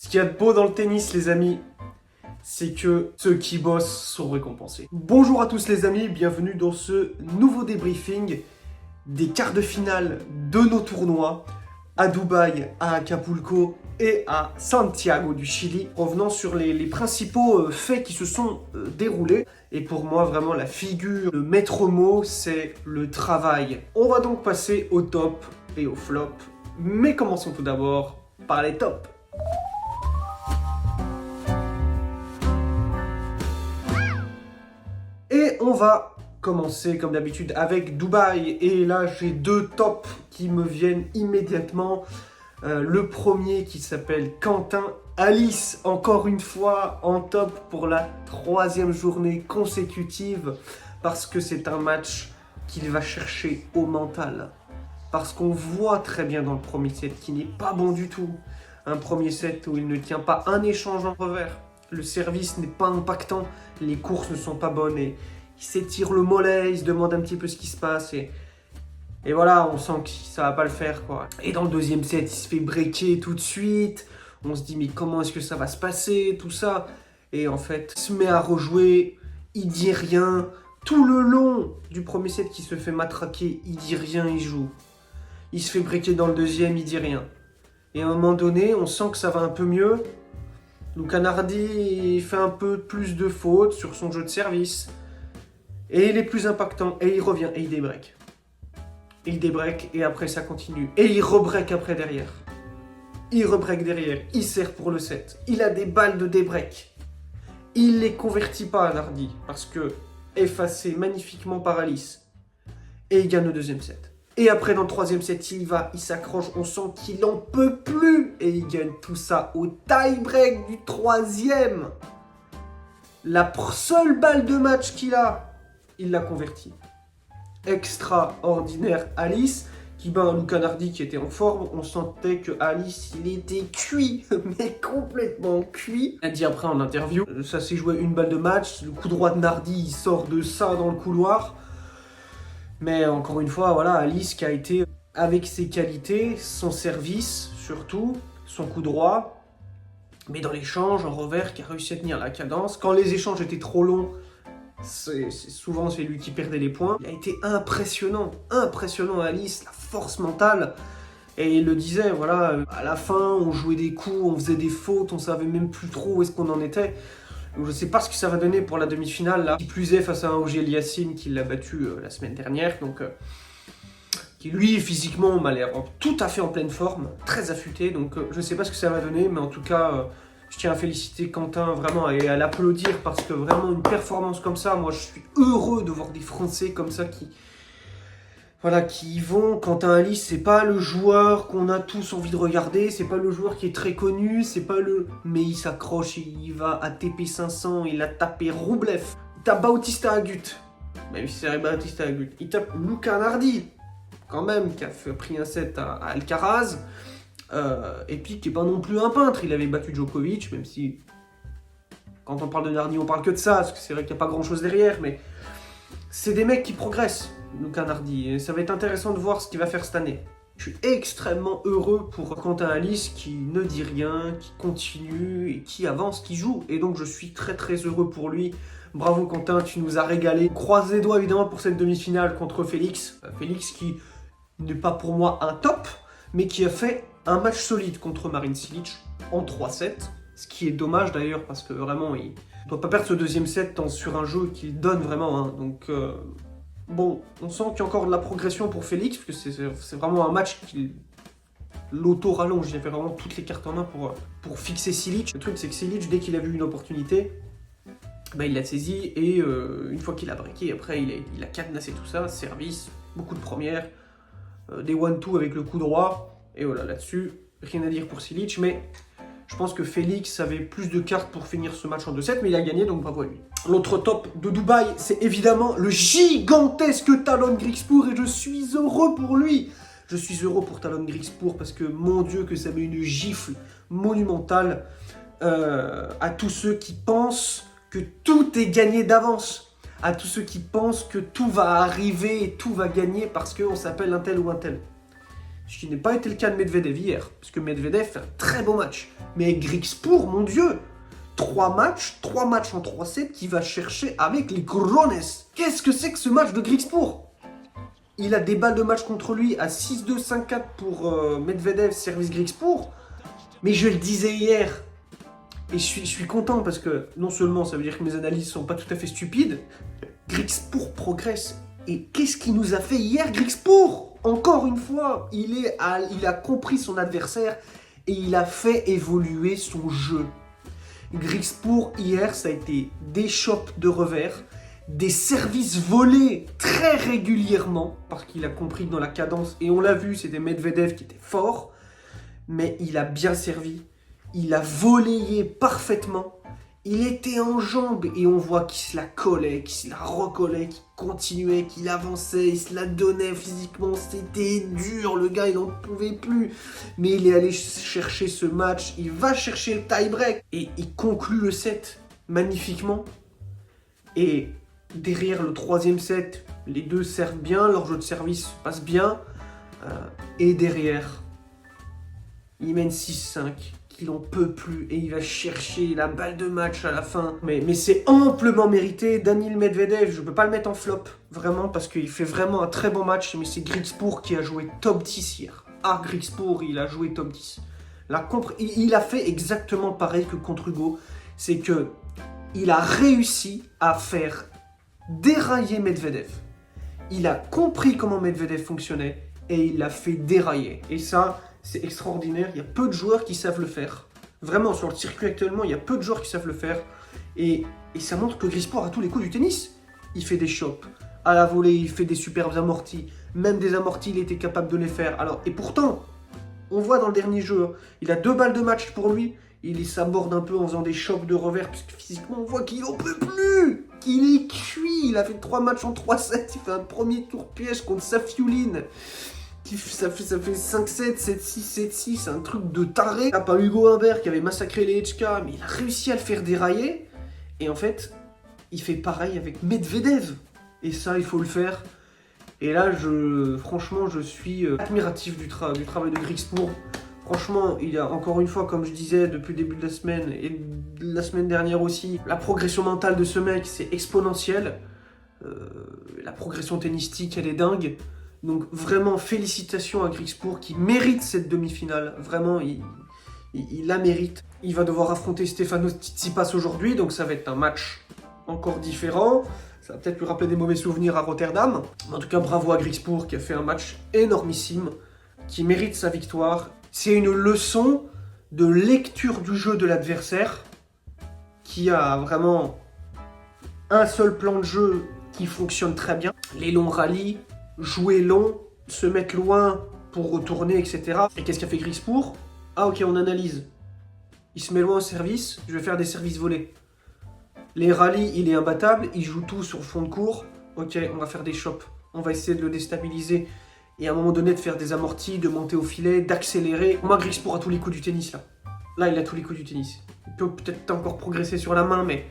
Ce qu'il y a de beau dans le tennis, les amis, c'est que ceux qui bossent sont récompensés. Bonjour à tous les amis, bienvenue dans ce nouveau débriefing des quarts de finale de nos tournois à Dubaï, à Acapulco et à Santiago du Chili, revenant sur les principaux faits qui se sont déroulés. Et pour moi, vraiment, la figure, le maître mot, c'est le travail. On va donc passer au top et au flop, mais commençons tout d'abord par les tops. Et on va commencer comme d'habitude avec Dubaï. Et là, j'ai deux tops qui me viennent immédiatement. Le premier qui s'appelle Quentin Alice, encore une fois en top pour la 3e journée consécutive, parce que c'est un match qu'il va chercher au mental. Parce qu'on voit très bien dans le premier set qu'il n'est pas bon du tout. Un premier set où il ne tient pas un échange en revers. Le service n'est pas impactant, les courses ne sont pas bonnes et il s'étire le mollet, il se demande un petit peu ce qui se passe et voilà, on sent que ça va pas le faire quoi. Et dans le deuxième set, il se fait breaker tout de suite, on se dit mais comment est-ce que ça va se passer, tout ça. Et en fait, il se met à rejouer, il dit rien, tout le long du premier set qui se fait matraquer, il dit rien, il joue. Il se fait breaker dans le deuxième, il dit rien. Et à un moment donné, on sent que ça va un peu mieux. Luca Nardi fait un peu plus de fautes sur son jeu de service. Et il est plus impactant. Et il revient et il débreak. Il débreak et après ça continue. Et il rebreak après derrière. Il rebreak derrière. Il sert pour le set. Il a des balles de débreak. Il les convertit pas à Nardi. Parce que effacé magnifiquement par Alice. Et il gagne le deuxième set. Et après, dans le troisième set, il y va, il s'accroche, on sent qu'il en peut plus. Et il gagne tout ça au tie-break du troisième. La seule balle de match qu'il a, il l'a convertie. Extraordinaire Alice, qui bat un Luca Nardi qui était en forme. On sentait que Alice, il était cuit, mais complètement cuit. Il a dit après en interview, ça s'est joué une balle de match. Le coup droit de Nardi, il sort de ça dans le couloir. Mais encore une fois, voilà, Alice qui a été, avec ses qualités, son service surtout, son coup droit, mais dans l'échange, en revers, qui a réussi à tenir la cadence. Quand les échanges étaient trop longs, souvent c'est lui qui perdait les points. Il a été impressionnant Alice, la force mentale. Et il le disait, voilà, à la fin, on jouait des coups, on faisait des fautes, on savait même plus trop où est-ce qu'on en était. Donc je ne sais pas ce que ça va donner pour la demi-finale, là. Qui plus est face à un Ogel Yassin qui l'a battu la semaine dernière, donc qui lui, physiquement, m'a l'air tout à fait en pleine forme, très affûté, donc je ne sais pas ce que ça va donner, mais en tout cas, je tiens à féliciter Quentin, vraiment, et à l'applaudir, parce que vraiment, une performance comme ça, moi, je suis heureux de voir des Français comme ça qui y vont. Quentin Alice, c'est pas le joueur qu'on a tous envie de regarder, c'est pas le joueur qui est très connu, c'est pas le... Mais il s'accroche, il va à TP 500, il a tapé Roublev, il tape Bautista Agut, même si c'est Bautista Agut, il tape Luca Nardi, quand même, qui a pris un set à Alcaraz, et puis qui est pas non plus un peintre, il avait battu Djokovic, même si... Quand on parle de Nardi, on parle que de ça, parce que c'est vrai qu'il n'y a pas grand chose derrière, mais... C'est des mecs qui progressent, Luca Nardi, et ça va être intéressant de voir ce qu'il va faire cette année. Je suis extrêmement heureux pour Quentin Alice qui ne dit rien, qui continue, et qui avance, qui joue. Et donc je suis très très heureux pour lui. Bravo Quentin, tu nous as régalé. Croise les doigts évidemment pour cette demi-finale contre Félix. Félix qui n'est pas pour moi un top, mais qui a fait un match solide contre Marin Cilic en 3-7. Ce qui est dommage d'ailleurs parce que vraiment il ne doit pas perdre ce deuxième set sur un jeu qu'il donne vraiment. Hein. Donc bon, on sent qu'il y a encore de la progression pour Félix parce que c'est vraiment un match qui l'auto-rallonge. Il a fait vraiment toutes les cartes en main pour fixer Cilic. Le truc c'est que Cilic, dès qu'il a vu une opportunité, bah, il l'a saisi et une fois qu'il a breaké, après il a cadenassé tout ça, service, beaucoup de premières, des 1-2 avec le coup droit. Et voilà, là-dessus, rien à dire pour Cilic, mais... Je pense que Félix avait plus de cartes pour finir ce match en 2-7, mais il a gagné, donc bravo à lui. L'autre top de Dubaï, c'est évidemment le gigantesque Talon Griekspoor, et je suis heureux pour lui. Je suis heureux pour Talon Griekspoor, parce que, mon Dieu, que ça met une gifle monumentale à tous ceux qui pensent que tout est gagné d'avance. À tous ceux qui pensent que tout va arriver et tout va gagner parce qu'on s'appelle un tel ou un tel. Ce qui n'est pas été le cas de Medvedev hier, parce que Medvedev fait un très beau match. Mais Griekspoor, mon Dieu, 3 matchs en 3-7 qu'il va chercher avec les Grones. Qu'est-ce que c'est que ce match de Griekspoor? Il a des balles de match contre lui à 6-2, 5-4 pour Medvedev, service Griekspoor. Mais je le disais hier, et je suis content parce que non seulement ça veut dire que mes analyses sont pas tout à fait stupides, Griekspoor progresse. Et qu'est-ce qu'il nous a fait hier, Griekspoor? Encore une fois, il a compris son adversaire et il a fait évoluer son jeu. Griekspoor, hier, ça a été des chops de revers, des services volés très régulièrement, parce qu'il a compris que dans la cadence, et on l'a vu, c'était Medvedev qui était fort, mais il a bien servi, il a voléé parfaitement, il était en jambes et on voit qu'il se la collait, qu'il se la recollait, qu'il continuait, qu'il avançait, il se la donnait physiquement, c'était dur, le gars il n'en pouvait plus. Mais il est allé chercher ce match, il va chercher le tie-break et il conclut le set magnifiquement. Et derrière le 3e set, les deux servent bien, leur jeu de service passe bien. Et derrière, il mène 6-5. Il en peut plus et il va chercher la balle de match à la fin. Mais c'est amplement mérité. Daniil Medvedev, je peux pas le mettre en flop, vraiment, parce qu'il fait vraiment un très bon match. Mais c'est Griekspoor qui a joué top 10 hier. Ah, Griekspoor, il a joué top 10. Il a fait exactement pareil que contre Hugo. C'est que il a réussi à faire dérailler Medvedev. Il a compris comment Medvedev fonctionnait et il l'a fait dérailler. Et ça, c'est extraordinaire, il y a peu de joueurs qui savent le faire. Vraiment, sur le circuit actuellement, il y a peu de joueurs qui savent le faire. Et ça montre que Griekspoor a tous les coups du tennis. Il fait des chops, à la volée, il fait des superbes amortis. Même des amortis, il était capable de les faire. Alors, et pourtant, on voit dans le dernier jeu, il a 2 balles de match pour lui. Il s'aborde un peu en faisant des chocs de revers, puisque physiquement, on voit qu'il n'en peut plus. Qu'il est cuit. Il a fait 3 matchs en 3-7. Il fait un premier tour piège contre Safiuline. Ça fait 5-7, 7-6, 7-6, c'est un truc de taré. Là, pas Hugo Humbert qui avait massacré les HK, mais il a réussi à le faire dérailler. Et en fait, il fait pareil avec Medvedev. Et ça, il faut le faire. Et là, franchement, je suis admiratif du travail de Griekspoor. Franchement, il a encore une fois, comme je disais depuis le début de la semaine, et la semaine dernière aussi, la progression mentale de ce mec, c'est exponentiel. La progression tennistique, elle est dingue. Donc vraiment, félicitations à Griekspoor qui mérite cette demi-finale. Vraiment, il la mérite. Il va devoir affronter Stefanos Tsitsipas aujourd'hui, donc ça va être un match encore différent. Ça va peut-être lui rappeler des mauvais souvenirs à Rotterdam. Mais en tout cas, bravo à Griekspoor qui a fait un match énormissime, qui mérite sa victoire. C'est une leçon de lecture du jeu de l'adversaire, qui a vraiment un seul plan de jeu qui fonctionne très bien. Les longs rallyes, jouer long, se mettre loin pour retourner, etc. Et qu'est-ce qu'a fait Griekspoor? Ah ok, on analyse. Il se met loin au service, je vais faire des services volés. Les rallyes, il est imbattable, il joue tout sur le fond de cours. Ok, on va faire des chops, on va essayer de le déstabiliser. Et à un moment donné, de faire des amortis, de monter au filet, d'accélérer. Moi, Griekspoor a tous les coups du tennis, là. Là, il a tous les coups du tennis. Il peut peut-être encore progresser sur la main, mais...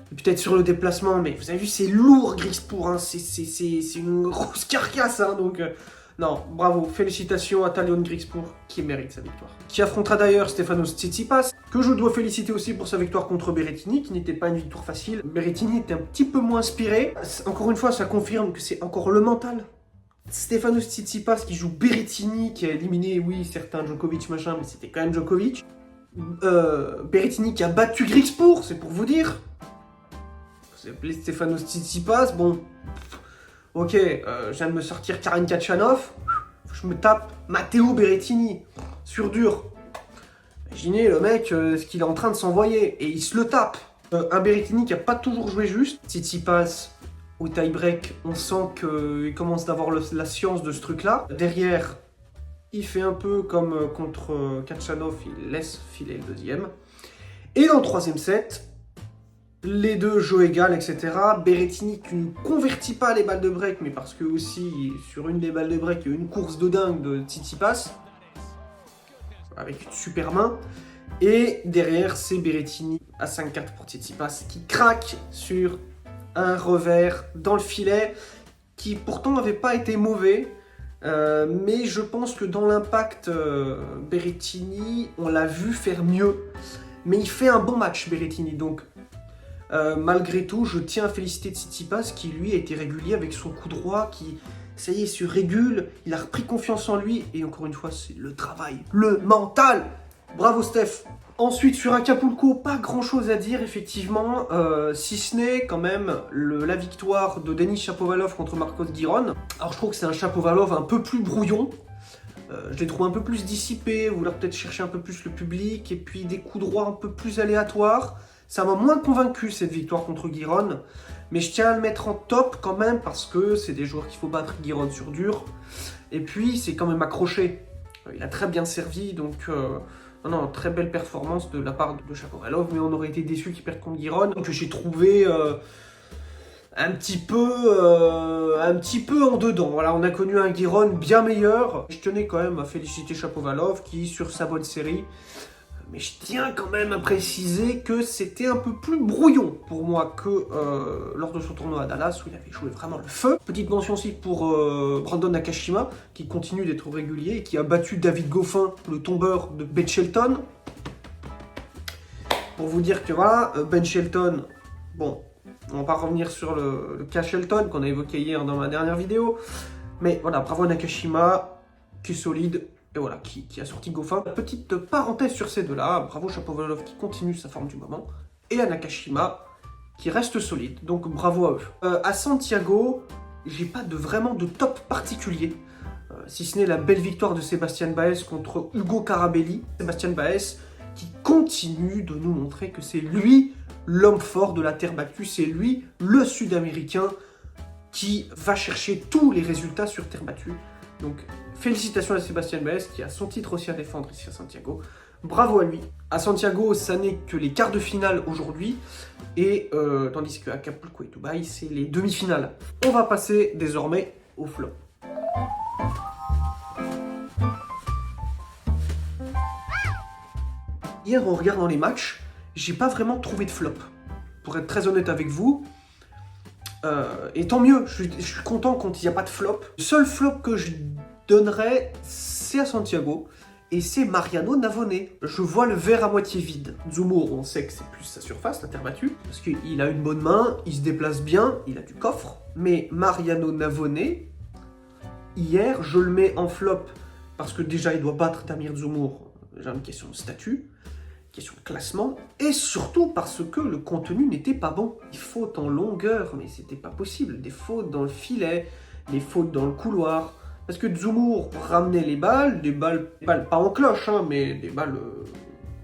peut-être sur le déplacement, mais vous avez vu, c'est lourd, Griekspoor, hein. C'est une grosse carcasse, hein, donc... non, bravo, félicitations à Talion Griekspoor, qui mérite sa victoire. Qui affrontera d'ailleurs Stefanos Tsitsipas, que je dois féliciter aussi pour sa victoire contre Berrettini, qui n'était pas une victoire facile. Berrettini était un petit peu moins inspiré. Encore une fois, ça confirme que c'est encore le mental. Stefanos Tsitsipas qui joue Berrettini, qui a éliminé, oui, certains Djokovic, machin, mais c'était quand même Djokovic. Berrettini qui a battu Griekspoor, c'est pour vous dire. Vous appelez Stefanos Tsitsipas, bon... ok, je viens de me sortir Karen Khachanov, je me tape Matteo Berrettini, sur dur. Imaginez le mec, ce qu'il est en train de s'envoyer, et il se le tape. Un Berrettini qui a pas toujours joué juste. Tsitsipas, au tie-break, on sent qu'il commence d'avoir la science de ce truc-là. Derrière, il fait un peu comme contre Khachanov, il laisse filer le deuxième. Et dans le troisième set, les deux jeux égal, etc. Berrettini qui ne convertit pas les balles de break, mais parce que aussi, sur une des balles de break, il y a une course de dingue de Tsitsipas, avec une super main. Et derrière, c'est Berrettini à 5-4 pour Tsitsipas, qui craque sur un revers dans le filet, qui pourtant n'avait pas été mauvais, Mais je pense que dans l'impact, Berrettini, on l'a vu faire mieux. Mais il fait un bon match, Berrettini. Donc, malgré tout, je tiens à féliciter Tsitsipas qui, lui, a été régulier avec son coup droit, qui, ça y est, se régule. Il a repris confiance en lui. Et encore une fois, c'est le travail, le mental. Bravo, Steph. Ensuite, sur Acapulco, pas grand-chose à dire, effectivement, si ce n'est quand même la victoire de Denis Shapovalov contre Marcos Giron. Alors, je trouve que c'est un Shapovalov un peu plus brouillon. Je l'ai trouvé un peu plus dissipé, vouloir peut-être chercher un peu plus le public, et puis des coups droits un peu plus aléatoires. Ça m'a moins convaincu, cette victoire contre Giron. Mais je tiens à le mettre en top quand même, parce que c'est des joueurs qu'il faut battre, Giron sur dur. Et puis, c'est quand même accroché. Il a très bien servi, donc... Non, très belle performance de la part de Shapovalov, mais on aurait été déçu qu'il perde contre Giron, que j'ai trouvé un petit peu en dedans. Voilà, on a connu un Giron bien meilleur. Je tenais quand même à féliciter Shapovalov qui, sur sa bonne série, mais je tiens quand même à préciser que c'était un peu plus brouillon pour moi que lors de son tournoi à Dallas où il avait joué vraiment le feu. Petite mention aussi pour Brandon Nakashima qui continue d'être régulier et qui a battu David Goffin, le tombeur de Ben Shelton. Pour vous dire que voilà, Ben Shelton, bon, on va pas revenir sur le cas Shelton qu'on a évoqué hier dans ma dernière vidéo, mais voilà, bravo Nakashima, qui est solide. Et voilà, qui a sorti Goffin. Petite parenthèse sur ces deux-là. Bravo Shapovalov qui continue sa forme du moment. Et à Nakashima qui reste solide. Donc bravo à eux. À Santiago, j'ai pas vraiment de top particulier. Si ce n'est la belle victoire de Sébastien Baez contre Hugo Carabelli. Sébastien Baez qui continue de nous montrer que c'est lui l'homme fort de la terre battue. C'est lui le Sud-Américain qui va chercher tous les résultats sur terre battue. Donc, félicitations à Sébastien Baez qui a son titre aussi à défendre ici à Santiago. Bravo à lui. À Santiago, ça n'est que les quarts de finale aujourd'hui. Et tandis qu'à Acapulco et Dubaï, c'est les demi-finales. On va passer désormais au flop. Hier, en regardant les matchs, j'ai pas vraiment trouvé de flop. Pour être très honnête avec vous. Et tant mieux, je suis content quand il n'y a pas de flop. Le seul flop que je donnerais, c'est à Santiago, et c'est Mariano Navone. Je vois le verre à moitié vide. Dzumhur, on sait que c'est plus sa surface, la terre battue, parce qu'il a une bonne main, il se déplace bien, il a du coffre. Mais Mariano Navone, hier, je le mets en flop, parce que déjà, il doit battre Damir Dzumhur. Déjà une question de statut. Question de classement, et surtout parce que le contenu n'était pas bon. Des fautes en longueur, mais c'était pas possible. Des fautes dans le filet, des fautes dans le couloir. Parce que Dzumhur ramenait les balles, des balles pas en cloche, hein, mais des balles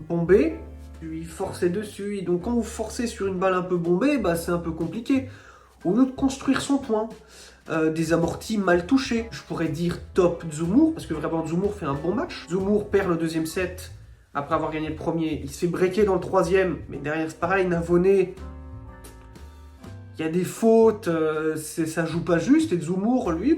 bombées, lui forçait dessus. Et donc quand vous forcez sur une balle un peu bombée, bah, c'est un peu compliqué. Au lieu de construire son point, des amortis mal touchés, je pourrais dire top Dzumhur, parce que vraiment Dzumhur fait un bon match. Dzumhur perd le deuxième set. Après avoir gagné le premier, il se fait breaker dans le troisième. Mais derrière, c'est pareil, Navone, il y a des fautes, ça joue pas juste. Et Dzumhur, lui,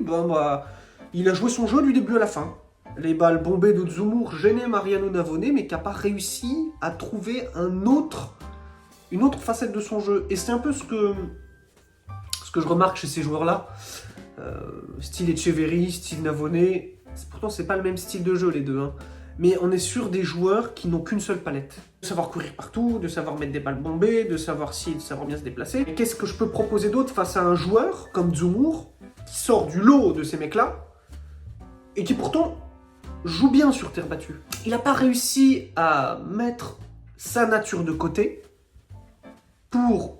il a joué son jeu du début à la fin. Les balles bombées de Dzumhur gênaient Mariano Navone, mais qui n'a pas réussi à trouver une autre facette de son jeu. Et c'est un peu ce que je remarque chez ces joueurs-là. Style Etcheverry, style Navone. Pourtant, c'est pas le même style de jeu, les deux, hein. Mais on est sur des joueurs qui n'ont qu'une seule palette. De savoir courir partout, de savoir mettre des balles bombées, de savoir bien se déplacer. Et qu'est-ce que je peux proposer d'autre face à un joueur comme Dzumhur, qui sort du lot de ces mecs-là, et qui pourtant joue bien sur terre battue. Il n'a pas réussi à mettre sa nature de côté pour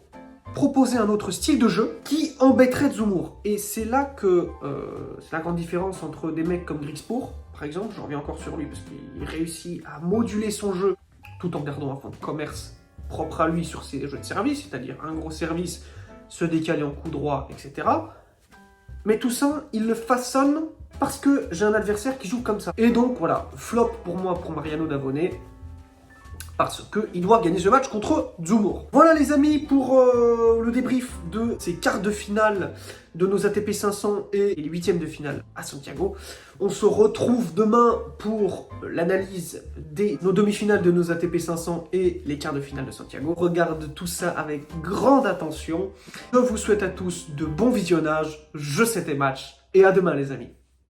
proposer un autre style de jeu qui embêterait Dzumhur. Et c'est là que c'est la grande différence entre des mecs comme Griekspoor, par exemple, j'en reviens encore sur lui parce qu'il réussit à moduler son jeu tout en gardant un fond de commerce propre à lui sur ses jeux de service, c'est-à-dire un gros service, se décaler en coup droit, etc. Mais tout ça, il le façonne parce que j'ai un adversaire qui joue comme ça. Et donc voilà, flop pour moi pour Mariano Navone, parce qu'il doit gagner ce match contre Dzumhur. Voilà les amis pour le débrief de ces quarts de finale de nos ATP 500 et les huitièmes de finale à Santiago. On se retrouve demain pour l'analyse de nos demi-finales de nos ATP 500 et les quarts de finale de Santiago. On regarde tout ça avec grande attention. Je vous souhaite à tous de bons visionnages. Je sais tes matchs et à demain les amis.